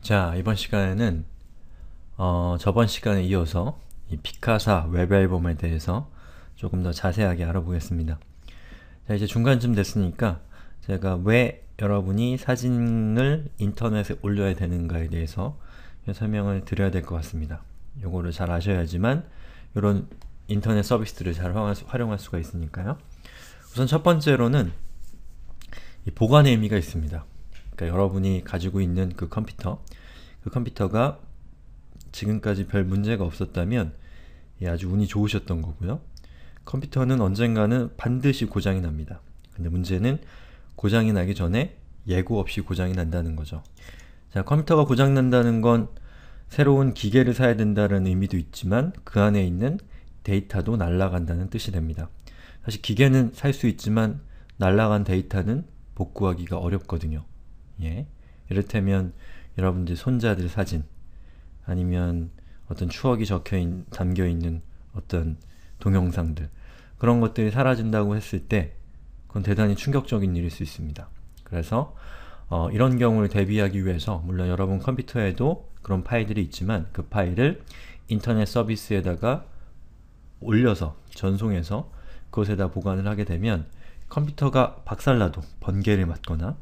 자, 이번 시간에는 저번 시간에 이어서 이 피카사 웹앨범에 대해서 조금 더 자세하게 알아보겠습니다. 자, 이제 중간쯤 됐으니까 제가 왜 여러분이 사진을 인터넷에 올려야 되는가에 대해서 설명을 드려야 될 것 같습니다. 요거를 잘 아셔야지만 이런 인터넷 서비스들을 잘 활용할 수가 있으니까요. 우선 첫 번째로는 이 보관의 의미가 있습니다. 그러니까 여러분이 가지고 있는 그 컴퓨터가 지금까지 별 문제가 없었다면 아주 운이 좋으셨던 거고요. 컴퓨터는 언젠가는 반드시 고장이 납니다. 근데 문제는 고장이 나기 전에 예고 없이 고장이 난다는 거죠. 자, 컴퓨터가 고장 난다는 건 새로운 기계를 사야 된다는 의미도 있지만 그 안에 있는 데이터도 날아간다는 뜻이 됩니다. 사실 기계는 살 수 있지만 날아간 데이터는 복구하기가 어렵거든요. 예. 이를테면 여러분들 손자들 사진 아니면 어떤 추억이 담겨있는 어떤 동영상들 그런 것들이 사라진다고 했을 때 그건 대단히 충격적인 일일 수 있습니다. 그래서 이런 경우를 대비하기 위해서 물론 여러분 컴퓨터에도 그런 파일들이 있지만 그 파일을 인터넷 서비스에다가 올려서 전송해서 그것에다 보관을 하게 되면 컴퓨터가 박살나도 번개를 맞거나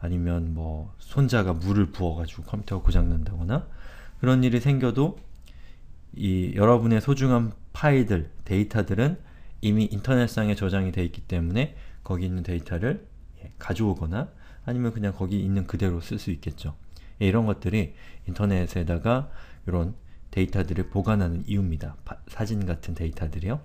아니면 뭐 손자가 물을 부어가지고 컴퓨터가 고장난다거나 그런 일이 생겨도 이 여러분의 소중한 파일들, 데이터들은 이미 인터넷상에 저장이 되어 있기 때문에 거기 있는 데이터를 가져오거나 아니면 그냥 거기 있는 그대로 쓸 수 있겠죠. 이런 것들이 인터넷에다가 이런 데이터들을 보관하는 이유입니다. 사진 같은 데이터들이요.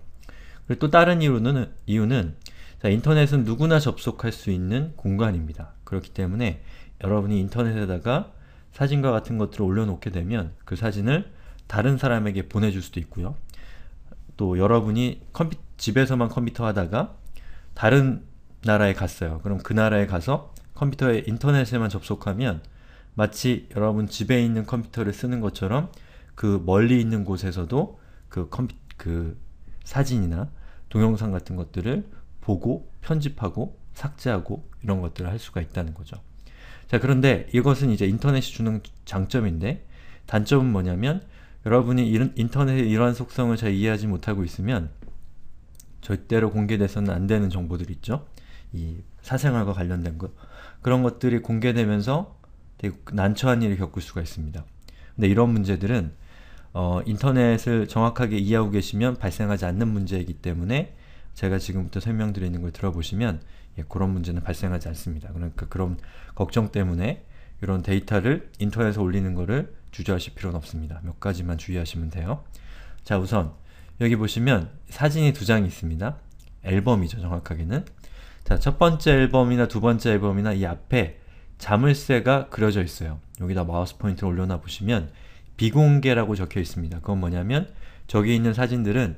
그리고 또 다른 이유는 자, 인터넷은 누구나 접속할 수 있는 공간입니다. 그렇기 때문에 여러분이 인터넷에다가 사진과 같은 것들을 올려놓게 되면 그 사진을 다른 사람에게 보내줄 수도 있고요. 또 여러분이 집에서만 컴퓨터 하다가 다른 나라에 갔어요. 그럼 그 나라에 가서 컴퓨터에 인터넷에만 접속하면 마치 여러분 집에 있는 컴퓨터를 쓰는 것처럼 그 멀리 있는 곳에서도 그 사진이나 동영상 같은 것들을 보고 편집하고 삭제하고 이런 것들을 할 수가 있다는 거죠. 자, 그런데 이것은 이제 인터넷이 주는 장점인데 단점은 뭐냐면 여러분이 인터넷의 이러한 속성을 잘 이해하지 못하고 있으면 절대로 공개돼서는 안 되는 정보들 있죠. 이 사생활과 관련된 거 그런 것들이 공개되면서 되게 난처한 일을 겪을 수가 있습니다. 근데 이런 문제들은 인터넷을 정확하게 이해하고 계시면 발생하지 않는 문제이기 때문에 제가 지금부터 설명드리는 걸 들어보시면 그런 문제는 발생하지 않습니다. 그러니까 그런 걱정 때문에 이런 데이터를 인터넷에 올리는 거를 주저하실 필요는 없습니다. 몇 가지만 주의하시면 돼요. 자, 우선 여기 보시면 사진이 두 장이 있습니다. 앨범이죠, 정확하게는. 자, 첫 번째 앨범이나 두 번째 앨범이나 이 앞에 자물쇠가 그려져 있어요. 여기다 마우스 포인트를 올려놔 보시면 비공개라고 적혀 있습니다. 그건 뭐냐면 저기 있는 사진들은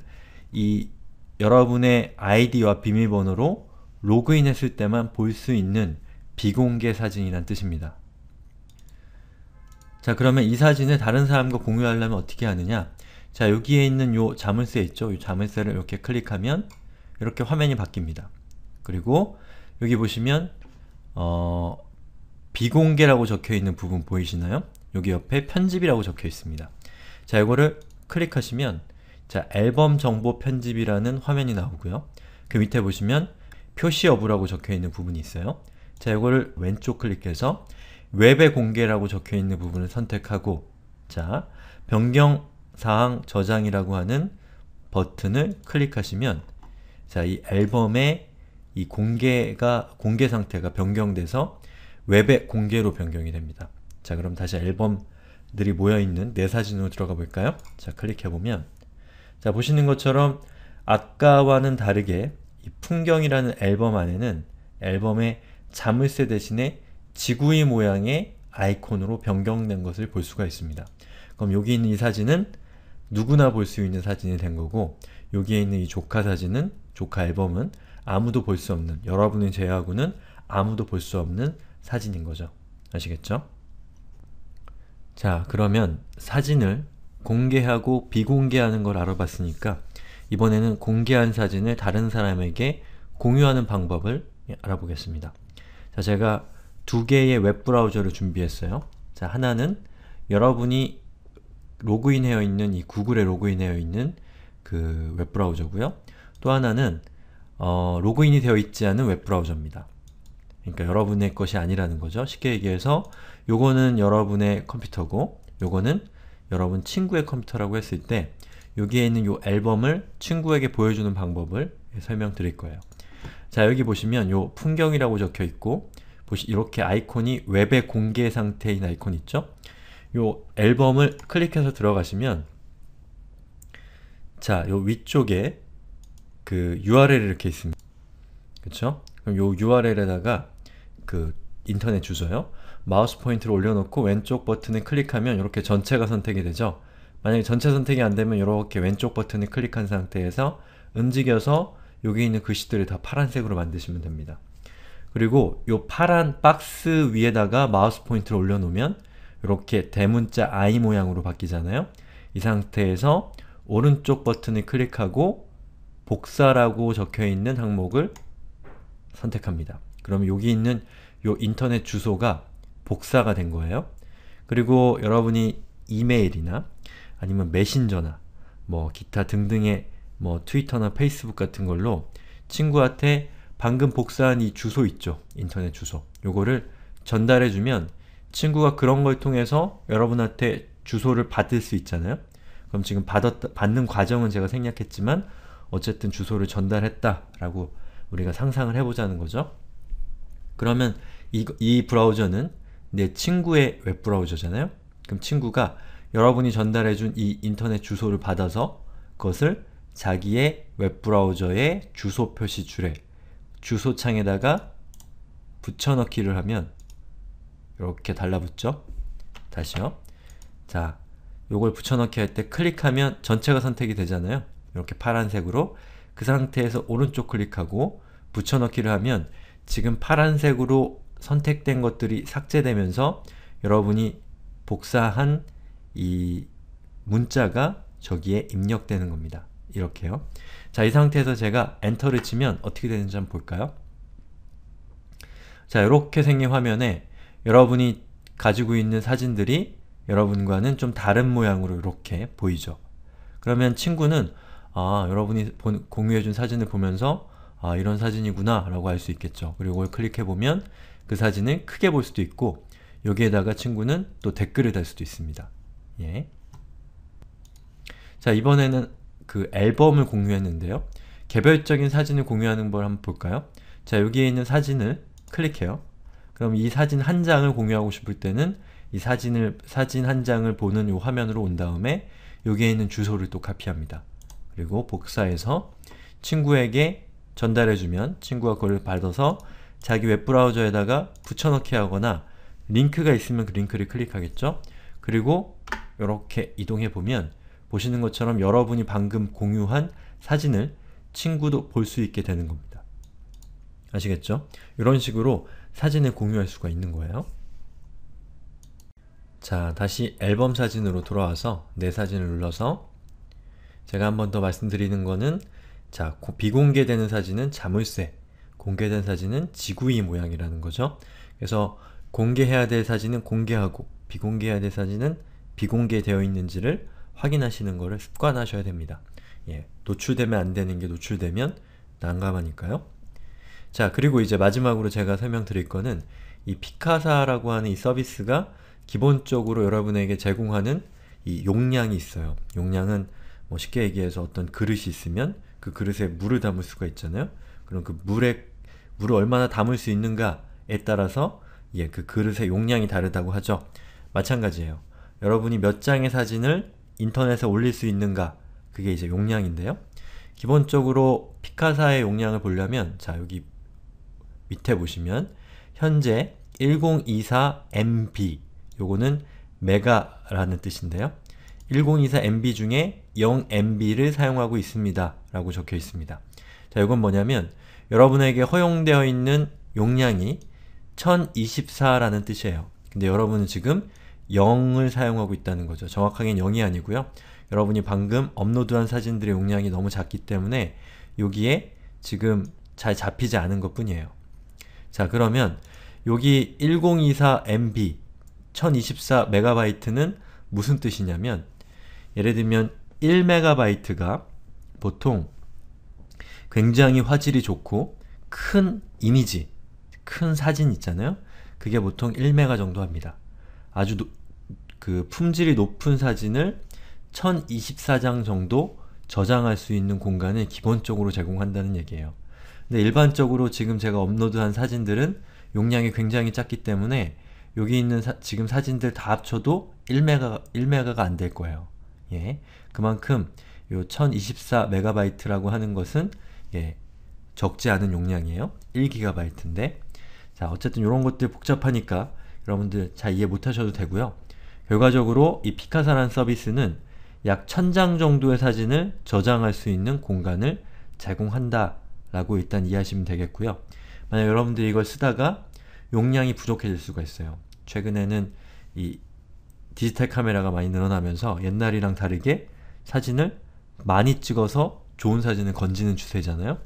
이 여러분의 아이디와 비밀번호로 로그인했을 때만 볼 수 있는 비공개 사진이란 뜻입니다. 자, 그러면 이 사진을 다른 사람과 공유하려면 어떻게 하느냐? 자, 여기에 있는 요 자물쇠 있죠? 이 자물쇠를 이렇게 클릭하면 이렇게 화면이 바뀝니다. 그리고 여기 보시면 비공개라고 적혀 있는 부분 보이시나요? 여기 옆에 편집이라고 적혀 있습니다. 자, 이거를 클릭하시면 자, 앨범 정보 편집이라는 화면이 나오고요. 그 밑에 보시면 표시 여부라고 적혀 있는 부분이 있어요. 자, 이거를 왼쪽 클릭해서 웹에 공개라고 적혀 있는 부분을 선택하고 자, 변경사항 저장이라고 하는 버튼을 클릭하시면 자, 이 앨범의 이 공개 상태가 변경돼서 웹의 공개로 변경이 됩니다. 자, 그럼 다시 앨범들이 모여있는 내 사진으로 들어가 볼까요? 자, 클릭해보면 자, 보시는 것처럼 아까와는 다르게 이 풍경이라는 앨범 안에는 앨범의 자물쇠 대신에 지구의 모양의 아이콘으로 변경된 것을 볼 수가 있습니다. 그럼 여기 있는 이 사진은 누구나 볼 수 있는 사진이 된 거고 여기에 있는 이 조카 앨범은 아무도 볼 수 없는, 여러분을 제외하고는 아무도 볼 수 없는 사진인 거죠. 아시겠죠? 자, 그러면 사진을 공개하고 비공개하는 걸 알아봤으니까 이번에는 공개한 사진을 다른 사람에게 공유하는 방법을 알아보겠습니다. 자, 제가 두 개의 웹브라우저를 준비했어요. 자, 하나는 여러분이 로그인되어 있는 이 구글에 로그인되어 있는 그 웹브라우저고요. 또 하나는 로그인이 되어 있지 않은 웹브라우저입니다. 그러니까 여러분의 것이 아니라는 거죠. 쉽게 얘기해서 요거는 여러분의 컴퓨터고 요거는 여러분 친구의 컴퓨터라고 했을 때 여기에 있는 요 앨범을 친구에게 보여주는 방법을 설명드릴 거예요. 자, 여기 보시면 요 풍경이라고 적혀 있고 이렇게 아이콘이 웹의 공개 상태인 아이콘 있죠? 요 앨범을 클릭해서 들어가시면 자, 요 위쪽에 그 URL이 이렇게 있습니다. 그쵸? 그럼 요 URL에다가 그 인터넷 주소요. 마우스 포인트를 올려놓고 왼쪽 버튼을 클릭하면 이렇게 전체가 선택이 되죠. 만약에 전체 선택이 안되면 이렇게 왼쪽 버튼을 클릭한 상태에서 움직여서 여기 있는 글씨들을 다 파란색으로 만드시면 됩니다. 그리고 요 파란 박스 위에다가 마우스 포인트를 올려놓으면 이렇게 대문자 I 모양으로 바뀌잖아요. 이 상태에서 오른쪽 버튼을 클릭하고 복사라고 적혀있는 항목을 선택합니다. 그럼 여기 있는 요 인터넷 주소가 복사가 된 거예요. 그리고 여러분이 이메일이나 아니면 메신저나 뭐 기타 등등의 뭐 트위터나 페이스북 같은 걸로 친구한테 방금 복사한 이 주소 있죠? 인터넷 주소. 요거를 전달해주면 친구가 그런 걸 통해서 여러분한테 주소를 받을 수 있잖아요? 그럼 지금 받는 과정은 제가 생략했지만 어쨌든 주소를 전달했다 라고 우리가 상상을 해보자는 거죠. 그러면 이 브라우저는 내 친구의 웹브라우저잖아요? 그럼 친구가 여러분이 전달해준 이 인터넷 주소를 받아서 그것을 자기의 웹브라우저의 주소 표시줄에 주소창에다가 붙여넣기를 하면 이렇게 달라붙죠? 다시요. 자, 요걸 붙여넣기 할 때 클릭하면 전체가 선택이 되잖아요. 이렇게 파란색으로. 그 상태에서 오른쪽 클릭하고 붙여넣기를 하면 지금 파란색으로 선택된 것들이 삭제되면서 여러분이 복사한 이 문자가 저기에 입력되는 겁니다. 이렇게요. 자, 이 상태에서 제가 엔터를 치면 어떻게 되는지 한번 볼까요? 자, 이렇게 생긴 화면에 여러분이 가지고 있는 사진들이 여러분과는 좀 다른 모양으로 이렇게 보이죠. 그러면 친구는 여러분이 공유해준 사진을 보면서 이런 사진이구나 라고 알 수 있겠죠. 그리고 이걸 클릭해보면 그 사진을 크게 볼 수도 있고 여기에다가 친구는 또 댓글을 달 수도 있습니다. 예. 자, 이번에는 그 앨범을 공유했는데요. 개별적인 사진을 공유하는 걸 한번 볼까요? 자, 여기에 있는 사진을 클릭해요. 그럼 이 사진 한 장을 공유하고 싶을 때는 이 사진 한 장을 보는 이 화면으로 온 다음에 여기에 있는 주소를 또 카피합니다. 그리고 복사해서 친구에게 전달해주면 친구가 그걸 받아서 자기 웹브라우저에다가 붙여넣기 하거나 링크가 있으면 그 링크를 클릭하겠죠? 그리고 이렇게 이동해보면 보시는 것처럼 여러분이 방금 공유한 사진을 친구도 볼 수 있게 되는 겁니다. 아시겠죠? 이런 식으로 사진을 공유할 수가 있는 거예요. 자, 다시 앨범 사진으로 돌아와서 내 사진을 눌러서 제가 한 번 더 말씀드리는 거는 자, 비공개되는 사진은 자물쇠, 공개된 사진은 지구이 모양이라는 거죠. 그래서 공개해야 될 사진은 공개하고 비공개해야 될 사진은 비공개되어 있는지를 확인하시는 거를 습관하셔야 됩니다. 예, 노출되면 안 되는 게 노출되면 난감하니까요. 자, 그리고 이제 마지막으로 제가 설명드릴 거는 이 피카사라고 하는 이 서비스가 기본적으로 여러분에게 제공하는 이 용량이 있어요. 용량은 뭐 쉽게 얘기해서 어떤 그릇이 있으면 그 그릇에 물을 담을 수가 있잖아요. 그럼 그 물을 얼마나 담을 수 있는가에 따라서 그 그릇의 용량이 다르다고 하죠. 마찬가지예요. 여러분이 몇 장의 사진을 인터넷에 올릴 수 있는가, 그게 이제 용량인데요. 기본적으로 피카사의 용량을 보려면 자, 여기 밑에 보시면 현재 1024MB, 요거는 메가라는 뜻인데요. 1024MB 중에 0MB를 사용하고 있습니다 라고 적혀 있습니다. 자, 이건 뭐냐면 여러분에게 허용되어 있는 용량이 1024라는 뜻이에요. 근데 여러분은 지금 0을 사용하고 있다는 거죠. 정확하게는 0이 아니고요. 여러분이 방금 업로드한 사진들의 용량이 너무 작기 때문에 여기에 지금 잘 잡히지 않은 것 뿐이에요. 자, 그러면 여기 1024MB 1024MB는 무슨 뜻이냐면, 예를 들면 1MB가 보통 굉장히 화질이 좋고 큰 이미지, 큰 사진 있잖아요. 그게 보통 1MB 정도 합니다. 아주 그 품질이 높은 사진을 1024장 정도 저장할 수 있는 공간을 기본적으로 제공한다는 얘기예요. 근데 일반적으로 지금 제가 업로드한 사진들은 용량이 굉장히 작기 때문에 여기 있는 지금 사진들 다 합쳐도 1메가가 안 될 거예요. 예, 그만큼 요 1024MB라고 하는 것은 적지 않은 용량이에요. 1GB인데, 자, 어쨌든 이런 것들 복잡하니까 여러분들 잘 이해 못하셔도 되고요. 결과적으로 이 피카사라는 서비스는 약 1000장 정도의 사진을 저장할 수 있는 공간을 제공한다 라고 일단 이해하시면 되겠고요. 만약 여러분들이 이걸 쓰다가 용량이 부족해질 수가 있어요. 최근에는 이 디지털 카메라가 많이 늘어나면서 옛날이랑 다르게 사진을 많이 찍어서 좋은 사진을 건지는 추세잖아요.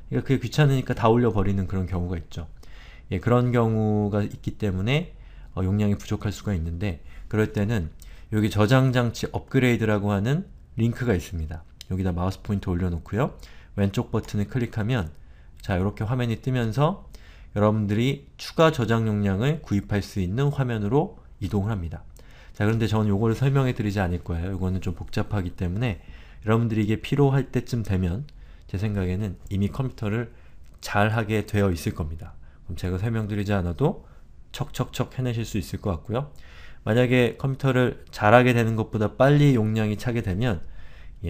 그러니까 그게 귀찮으니까 다 올려버리는 그런 경우가 있죠. 예, 그런 경우가 있기 때문에 용량이 부족할 수가 있는데, 그럴 때는 여기 저장장치 업그레이드라고 하는 링크가 있습니다. 여기다 마우스 포인터 올려놓고요. 왼쪽 버튼을 클릭하면 자, 이렇게 화면이 뜨면서 여러분들이 추가 저장 용량을 구입할 수 있는 화면으로 이동을 합니다. 자, 그런데 저는 요거를 설명해 드리지 않을 거예요. 요거는 좀 복잡하기 때문에 여러분들이 이게 필요할 때쯤 되면 제 생각에는 이미 컴퓨터를 잘 하게 되어 있을 겁니다. 그럼 제가 설명드리지 않아도 척척척 해내실 수 있을 것 같고요. 만약에 컴퓨터를 잘하게 되는 것보다 빨리 용량이 차게 되면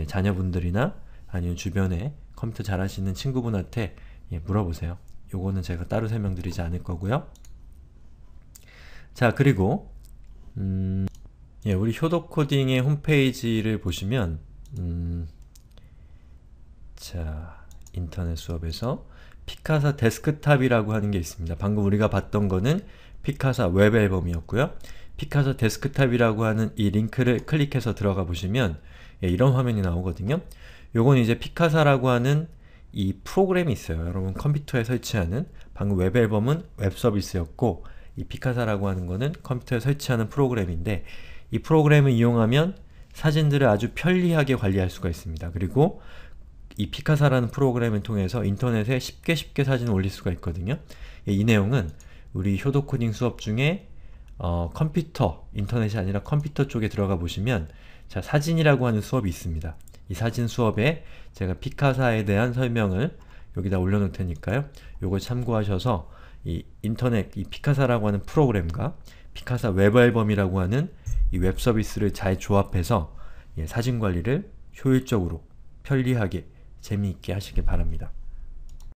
자녀분들이나 아니면 주변에 컴퓨터 잘하시는 친구분한테 물어보세요. 요거는 제가 따로 설명드리지 않을 거고요. 자, 그리고 우리 효도코딩의 홈페이지를 보시면 자, 인터넷 수업에서 피카사 데스크탑이라고 하는 게 있습니다. 방금 우리가 봤던 거는 피카사 웹 앨범이었고요. 피카사 데스크탑이라고 하는 이 링크를 클릭해서 들어가 보시면 이런 화면이 나오거든요. 요건 이제 피카사라고 하는 이 프로그램이 있어요. 여러분 컴퓨터에 설치하는, 방금 웹 앨범은 웹 서비스였고 이 피카사라고 하는 거는 컴퓨터에 설치하는 프로그램인데, 이 프로그램을 이용하면 사진들을 아주 편리하게 관리할 수가 있습니다. 그리고 이 피카사라는 프로그램을 통해서 인터넷에 쉽게 사진을 올릴 수가 있거든요. 이 내용은 우리 효도코딩 수업 중에 컴퓨터, 인터넷이 아니라 컴퓨터 쪽에 들어가 보시면 자, 사진이라고 하는 수업이 있습니다. 이 사진 수업에 제가 피카사에 대한 설명을 여기다 올려놓을 테니까요. 요걸 참고하셔서 이 인터넷, 이 피카사라고 하는 프로그램과 피카사 웹 앨범이라고 하는 이 웹 서비스를 잘 조합해서 사진 관리를 효율적으로, 편리하게, 재미있게 하시길 바랍니다.